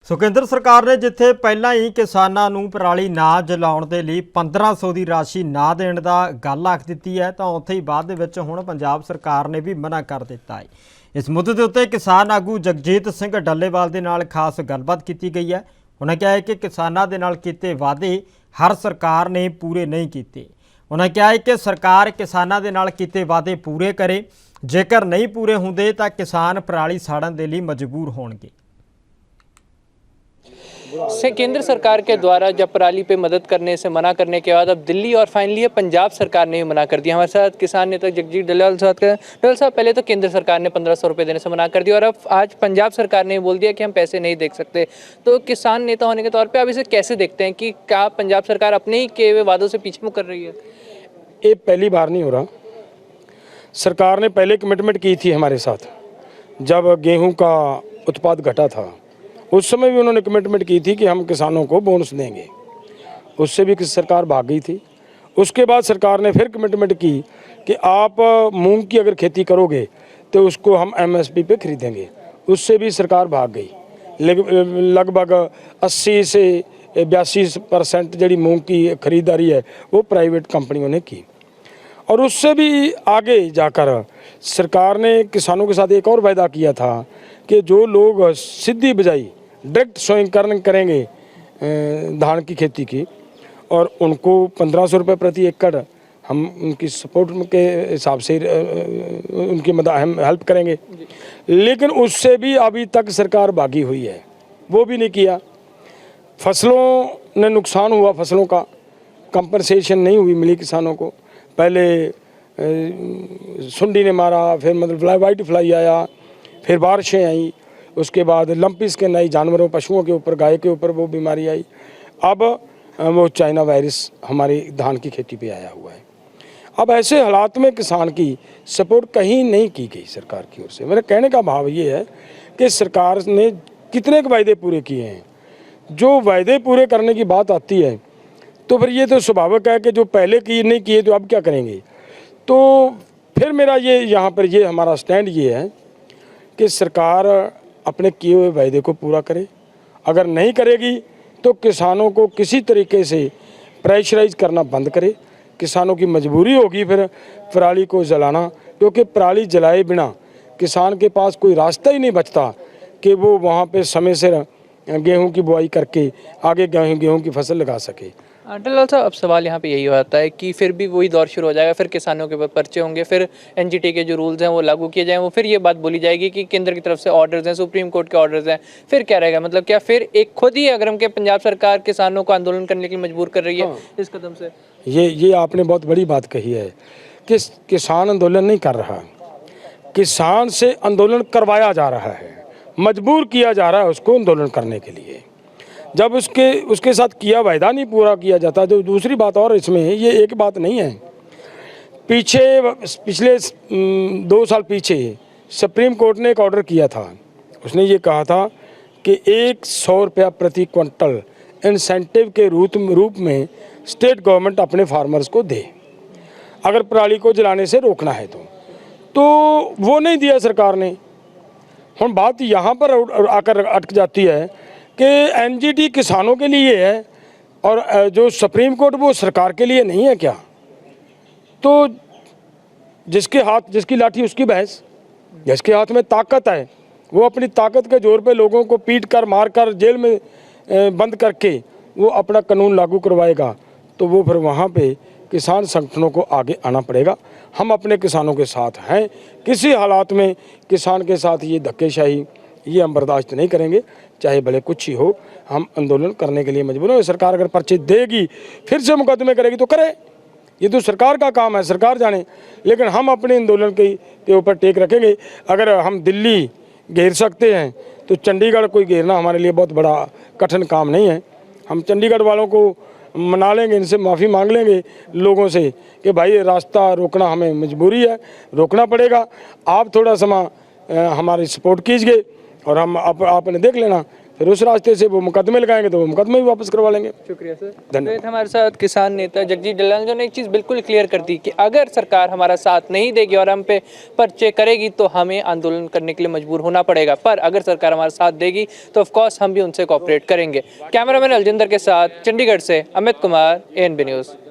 ਸੋ ਕੇਂਦਰ ਸਰਕਾਰ ਨੇ ਜਿੱਥੇ ਪਹਿਲਾਂ ਹੀ ਕਿਸਾਨਾਂ ਨੂੰ ਪਰਾਲੀ ਨਾ ਜਲਾਉਣ ਦੇ ਲਈ 1500 ਦੀ ਰਾਸ਼ੀ ਨਾ ਦੇਣ ਦਾ ਗੱਲ ਆਖ ਦਿੱਤੀ ਹੈ, ਤਾਂ ਉੱਥੇ ਹੀ ਬਾਅਦ ਦੇ ਵਿੱਚ ਹੁਣ ਪੰਜਾਬ ਸਰਕਾਰ ਨੇ ਵੀ ਮਨਾ ਕਰ ਦਿੱਤਾ ਹੈ। ਇਸ ਮੁੱਦੇ ਦੇ ਉੱਤੇ ਕਿਸਾਨ ਆਗੂ ਜਗਜੀਤ ਸਿੰਘ ਡੱਲੇਵਾਲ ਦੇ ਨਾਲ ਖਾਸ ਗੱਲਬਾਤ ਕੀਤੀ ਗਈ ਹੈ। ਉਹਨਾਂ ਕਿਹਾ ਹੈ ਕਿ ਕਿਸਾਨਾਂ ਦੇ ਨਾਲ ਕੀਤੇ ਵਾਅਦੇ ਹਰ ਸਰਕਾਰ ਨੇ ਪੂਰੇ ਨਹੀਂ ਕੀਤੇ। ਉਹਨਾਂ ਕਿਹਾ ਹੈ ਕਿ ਸਰਕਾਰ ਕਿਸਾਨਾਂ ਦੇ ਨਾਲ ਕੀਤੇ ਵਾਅਦੇ पूरे करे, जेकर नहीं पूरे होंदे तो किसान पराली साड़न के लिए मजबूर होंगे। से केंद्र सरकार के द्वारा जब पराली पे मदद करने से मना करने के बाद अब दिल्ली और फाइनली पंजाब सरकार ने भी मना कर दिया। हमारे साथ किसान नेता जगजीत डल्लेवाल साहब हैं। डल्लेवाल साहब, पहले तो केंद्र सरकार ने 1500 रुपये देने से मना कर दिया और अब आज पंजाब सरकार ने बोल दिया कि हम पैसे नहीं दे सकते। तो किसान नेता होने के तौर पर आप इसे कैसे देखते हैं कि क्या पंजाब सरकार अपने ही किए हुए वादों से पीछे मुड़ कर रही है? ये पहली बार नहीं हो रहा। सरकार ने पहले कमिटमेंट की थी हमारे साथ, जब गेहूं का उत्पाद घटा था उस समय भी उन्होंने कमिटमेंट की थी कि हम किसानों को बोनस देंगे। उससे भी सरकार भाग गई थी। उसके बाद सरकार ने फिर कमिटमेंट की कि आप मूंग की अगर खेती करोगे तो उसको हम MSP पे खरीदेंगे। उससे भी सरकार भाग गई। लगभग 80 से 82% जी मूंग की खरीदारी है वो प्राइवेट कंपनियों ने की। और उससे भी आगे जाकर सरकार ने किसानों के साथ एक और वायदा किया था कि जो लोग सीधी बिजाई डायरेक्ट सोइंग करेंगे धान की खेती की, और उनको 1500 रुपये प्रति एकड़ हम उनकी सपोर्ट के हिसाब से उनकी मदद हम हेल्प करेंगे। लेकिन उससे भी अभी तक सरकार भागी हुई है, वो भी नहीं किया। फसलों ने नुकसान हुआ, फसलों का कंपनसेशन नहीं हुई मिली किसानों को। पहले सुंडी ने मारा, फिर मतलब वाइट फ्लाई आया, फिर बारिशें आई, उसके बाद लंपी स्किन आई जानवरों पशुओं के ऊपर, गाय के ऊपर वो बीमारी आई। अब वो चाइना वायरस हमारी धान की खेती पे आया हुआ है। अब ऐसे हालात में किसान की सपोर्ट कहीं नहीं की गई सरकार की ओर से। मेरे कहने का भाव ये है कि सरकार ने कितने के वायदे पूरे किए हैं। जो वायदे पूरे करने की बात आती है तो फिर ये तो स्वाभाविक है कि जो पहले किए नहीं किए तो अब क्या करेंगे। तो फिर मेरा ये यहाँ पर ये हमारा स्टैंड ये है कि सरकार अपने किए हुए वायदे को पूरा करे। अगर नहीं करेगी तो किसानों को किसी तरीके से प्रेशराइज करना बंद करे। किसानों की मजबूरी होगी फिर पराली को जलाना, क्योंकि पराली जलाए बिना किसान के पास कोई रास्ता ही नहीं बचता कि वो वहाँ पे समय से गेहूं की बुआई करके आगे गेहूं की फसल लगा सके। डल्लेवाल साहब, अब सवाल यहाँ पे यही होता है कि फिर भी वही दौर शुरू हो जाएगा, फिर किसानों के ऊपर पर्चे होंगे, फिर NGT के जो रूल्स हैं वो लागू किए जाएँ, वो फिर ये बात बोली जाएगी कि केंद्र की तरफ से ऑर्डर्स हैं, सुप्रीम कोर्ट के ऑर्डर्स हैं। फिर क्या रहेगा? मतलब क्या फिर एक खुद ही अगर हम के पंजाब सरकार किसानों को आंदोलन करने के लिए मजबूर कर रही है इस कदम से? ये आपने बहुत बड़ी बात कही है कि किसान आंदोलन नहीं कर रहा, किसान से आंदोलन करवाया जा रहा है, मजबूर किया जा रहा है उसको आंदोलन करने के लिए। जब उसके साथ किया वायदा नहीं पूरा किया जाता। जो दूसरी बात और इसमें ये एक बात नहीं है, पिछले 2 साल पीछे सुप्रीम कोर्ट ने एक ऑर्डर किया था। उसने ये कहा था कि 100 रुपया प्रति क्विंटल इंसेंटिव के रूप में स्टेट गवर्नमेंट अपने फार्मर्स को दे अगर पराली को जलाने से रोकना है तो वो नहीं दिया सरकार ने। हम बात यहाँ पर आकर अटक जाती है कि NGT किसानों के लिए है और जो सुप्रीम कोर्ट वो सरकार के लिए नहीं है क्या? तो जिसकी लाठी उसकी भैंस। जिसके हाथ में ताकत है वो अपनी ताकत के जोर पे लोगों को पीट कर मार कर जेल में बंद करके वो अपना कानून लागू करवाएगा। तो वो फिर वहाँ पे किसान संगठनों को आगे आना पड़ेगा। हम अपने किसानों के साथ हैं। किसी हालात में किसान के साथ ये धक्केशाही ये हम बर्दाश्त नहीं करेंगे, चाहे भले कुछ ही हो। हम आंदोलन करने के लिए मजबूर हैं। सरकार अगर पर्चे देगी फिर से मुकदमे करेगी तो करे, ये तो सरकार का काम है, सरकार जाने। लेकिन हम अपने आंदोलन के ऊपर टेक रखेंगे। अगर हम दिल्ली घेर सकते हैं तो चंडीगढ़ कोई घेरना हमारे लिए बहुत बड़ा कठिन काम नहीं है। हम चंडीगढ़ वालों को मना लेंगे, इनसे माफ़ी मांग लेंगे लोगों से कि भाई रास्ता रोकना हमें मजबूरी है, रोकना पड़ेगा। आप थोड़ा समय हमारी सपोर्ट कीजिए और हम आपने देख लेना फिर उस रास्ते से वो मुकदमे लगाएंगे तो वो मुकदमे भी वापस करवा लेंगे। शुक्रिया सर। धन्यवाद। तो हमारे साथ किसान नेता जगजीत दलाल जो ने एक चीज़ बिल्कुल क्लियर कर दी कि अगर सरकार हमारा साथ नहीं देगी और हम पे पर्चे करेगी तो हमें आंदोलन करने के लिए मजबूर होना पड़ेगा, पर अगर सरकार हमारा साथ देगी तो ऑफकोर्स हम भी उनसे कोऑपरेट करेंगे। कैमरामैन अलजिंदर के साथ चंडीगढ़ से अमित कुमार, ANB न्यूज़।